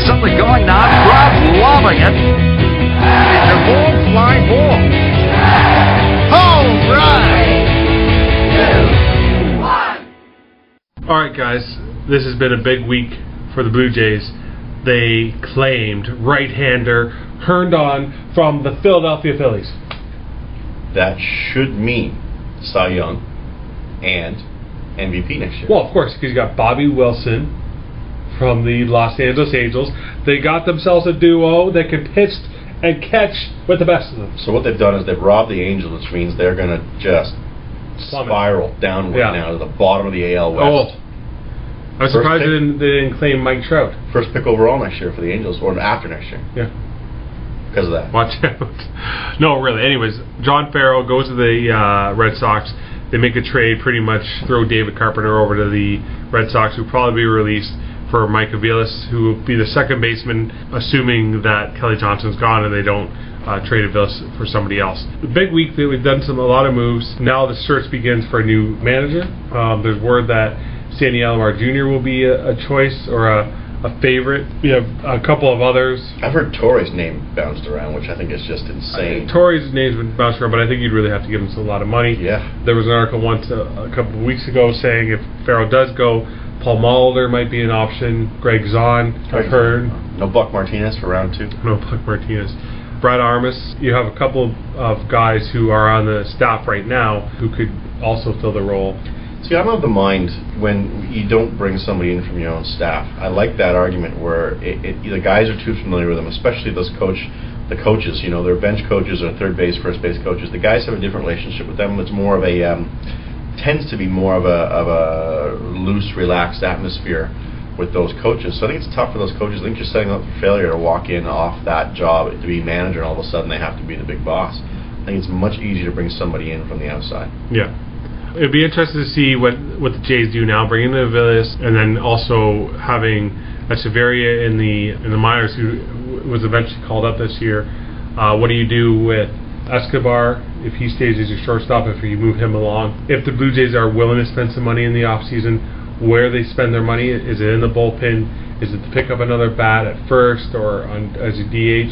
There's something going on. Crowd loving it. It's a ball, fly ball. Home run! 3, 2, 1. All right, guys. This has been a big week for the Blue Jays. They claimed right-hander Herndon from the Philadelphia Phillies. That should mean Cy Young and MVP next year. Well, of course, because you got Bobby Wilson from the Los Angeles Angels. They got themselves a duo that can pitch and catch with the best of them. So what they've done is they've robbed the Angels, which means they're going to just spiral downward now to the bottom of the AL West. Oh, I was surprised they didn't claim Mike Trout. First pick overall next year for the Angels, or after next year. Yeah. Because of that. Watch out. No, really. Anyways, John Farrell goes to the Red Sox. They make a trade, pretty much throw David Carpenter over to the Red Sox, who'll probably be released for Mike Aviles, who will be the second baseman, assuming that Kelly Johnson's gone and they don't trade Aviles for somebody else. The big week that we've done a lot of moves. Now the search begins for a new manager. There's word that Sandy Alomar Jr. will be a choice or a favorite. We have a couple of others. I've heard Torrey's name bounced around, which I think is just insane. Torrey's name's been bounced around, but I think you'd really have to give him a lot of money. Yeah. There was an article once a couple of weeks ago saying if Farrell does go, Paul Molitor might be an option. Greg Zahn, I've heard. No Buck Martinez for round 2? No Buck Martinez. Brad Armas. You have a couple of guys who are on the staff right now who could also fill the role. See, I'm of the mind when you don't bring somebody in from your own staff. I like that argument where the guys are too familiar with them, especially the coaches. You know, they're bench coaches or third base, first base coaches. The guys have a different relationship with them. It's more of a tends to be more of a loose, relaxed atmosphere with those coaches. So I think it's tough for those coaches. I think you're setting up for failure to walk in off that job to be manager, and all of a sudden they have to be the big boss. I think it's much easier to bring somebody in from the outside. Yeah. It'd be interesting to see what the Jays do now, bringing in Aviles, and then also having Echeverria in the minors, who was eventually called up this year. What do you do with Escobar if he stays as your shortstop, if you move him along? If the Blue Jays are willing to spend some money in the offseason, where they spend their money, is it in the bullpen? Is it to pick up another bat at first or as a DH?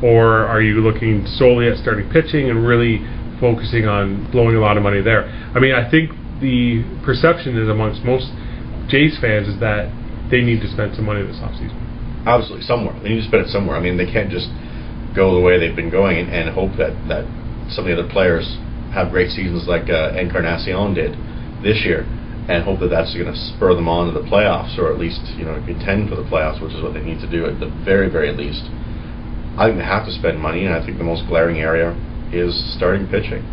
Or are you looking solely at starting pitching and really focusing on blowing a lot of money there? I mean, I think the perception is amongst most Jays fans is that they need to spend some money this offseason. Absolutely, somewhere. They need to spend it somewhere. I mean, they can't just go the way they've been going and hope that some of the other players have great seasons like Encarnacion did this year and hope that that's going to spur them on to the playoffs, or at least, you know, contend for the playoffs, which is what they need to do at the very, very least. I think they have to spend money, and I think the most glaring area is starting pitching.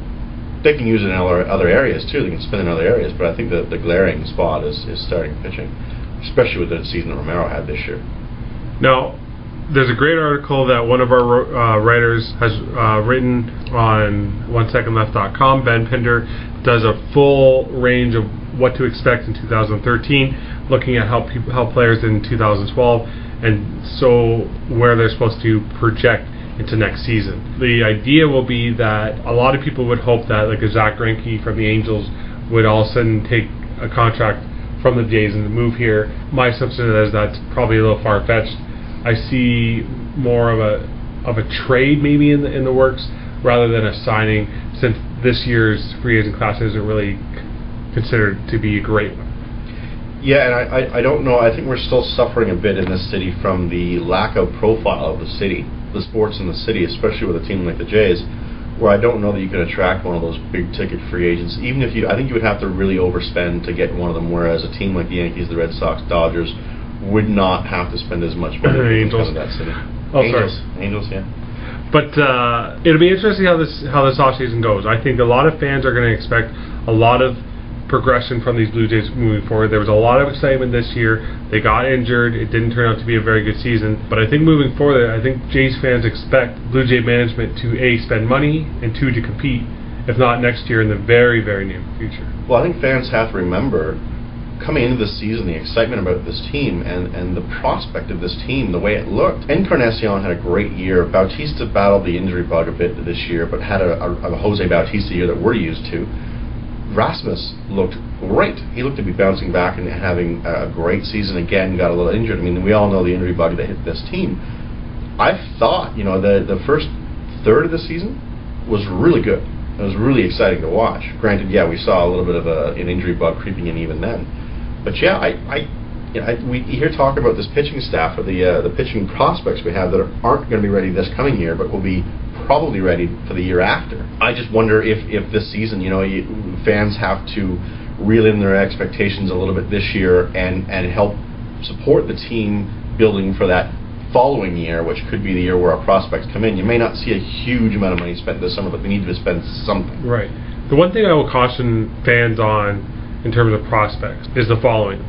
They can use it in other areas too. They can spend in other areas, but I think the glaring spot is starting pitching, especially with the season that Romero had this year. Now, there's a great article that one of our writers has written on OneSecondLeft.com. Ben Pinder does a full range of what to expect in 2013, looking at how players did in 2012, and so where they're supposed to project into next season. The idea will be that a lot of people would hope that like a Zach Greinke from the Angels would all of a sudden take a contract from the Jays and move here. My assumption is that's probably a little far-fetched. I see more of a trade maybe in the works rather than a signing, since this year's free agent class isn't really considered to be a great one. Yeah, and I don't know. I think we're still suffering a bit in this city from the lack of profile of the city, the sports in the city, especially with a team like the Jays, where I don't know that you can attract one of those big ticket free agents. Even if I think you would have to really overspend to get one of them, whereas a team like the Yankees, the Red Sox, Dodgers would not have to spend as much money to come to that city. Angels, yeah. But it'll be interesting how this offseason goes. I think a lot of fans are going to expect a lot of progression from these Blue Jays moving forward. There was a lot of excitement this year. They got injured. It didn't turn out to be a very good season. But I think moving forward, I think Jays fans expect Blue Jay management to A, spend money, and 2, to compete, if not next year, in the very, very near future. Well, I think fans have to remember, coming into this season, the excitement about this team and the prospect of this team, the way it looked. Encarnacion had a great year. Bautista battled the injury bug a bit this year, but had a Jose Bautista year that we're used to. Rasmus looked great. He looked to be bouncing back and having a great season again. Got a little injured. I mean, we all know the injury bug that hit this team. I thought, the first third of the season was really good. It was really exciting to watch. Granted, yeah, we saw a little bit of an injury bug creeping in even then. But yeah, we hear talk about this pitching staff, or the pitching prospects we have that aren't going to be ready this coming year, but will be probably ready for the year after. I just wonder if this season, fans have to reel in their expectations a little bit this year and help support the team building for that following year, which could be the year where our prospects come in. You may not see a huge amount of money spent this summer, but we need to spend something. Right. The one thing I will caution fans on in terms of prospects is the following.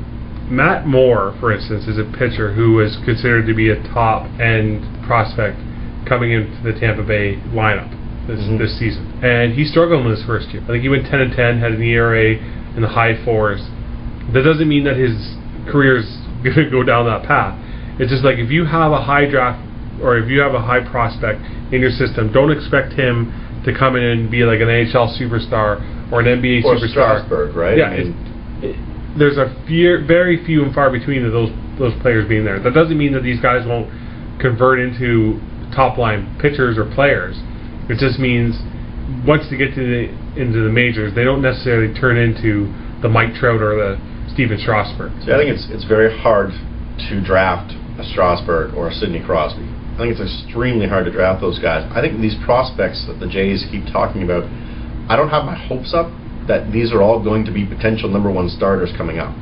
Matt Moore, for instance, is a pitcher who is considered to be a top-end prospect coming into the Tampa Bay lineup this season. And he struggled in his first year. I think he went 10-10, had an ERA in the high 4s. That doesn't mean that his career is going to go down that path. It's just like if you have a high draft or if you have a high prospect in your system, don't expect him to come in and be like an NHL superstar or an NBA or superstar. Strasburg, right? Yeah, there's very few and far between of those players being there. That doesn't mean that these guys won't convert into top line pitchers or players. It just means once they get into the majors, they don't necessarily turn into the Mike Trout or the Steven Strasburg. See, I think it's very hard to draft a Strasburg or a Sidney Crosby. I think it's extremely hard to draft those guys. I think these prospects that the Jays keep talking about, I don't have my hopes up that these are all going to be potential number one starters coming up.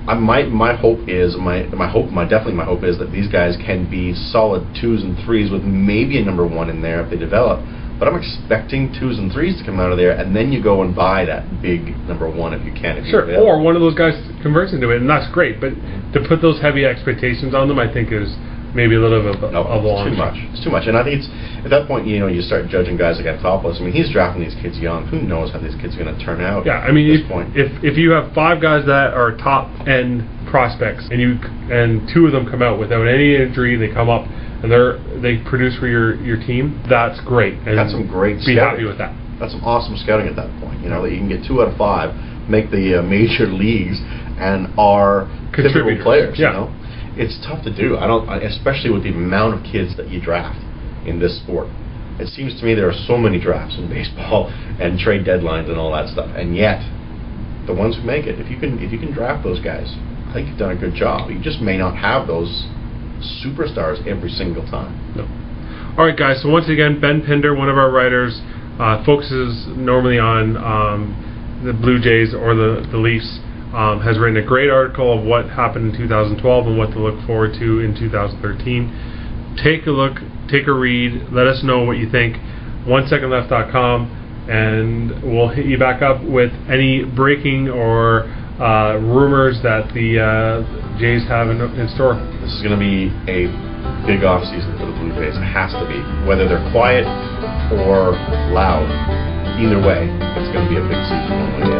My hope is that these guys can be solid 2s and 3s with maybe a number one in there if they develop. But I'm expecting 2s and 3s to come out of there, and then you go and buy that big number one if you can. Sure, or one of those guys converts into it, and that's great. But to put those heavy expectations on them, I think is maybe a little bit of a long too much. It's too much, and I think it's at that point you start judging guys like Anthopoulos. I mean, he's drafting these kids young. Who knows how these kids are going to turn out? Yeah, I mean, at this point. if you have 5 guys that are top end prospects, and 2 of them come out without any injury, they come up and they produce for your team, that's great. And that's some great be scouting. happy with that. That's some awesome scouting at that point. That you can get 2 out of 5, make the major leagues, and are pivotal players. Yeah. It's tough to do. Especially with the amount of kids that you draft in this sport. It seems to me there are so many drafts in baseball and trade deadlines and all that stuff, and yet the ones who make it, if you can draft those guys, I think you've done a good job. You just may not have those superstars every single time. No. All right, guys. So once again, Ben Pinder, one of our writers, focuses normally on the Blue Jays or the Leafs. Has written a great article of what happened in 2012 and what to look forward to in 2013. Take a look, take a read, let us know what you think. OneSecondLeft.com, and we'll hit you back up with any breaking or rumors that the Jays have in store. This is going to be a big off season for the Blue Jays. It has to be. Whether they're quiet or loud, either way, it's going to be a big season.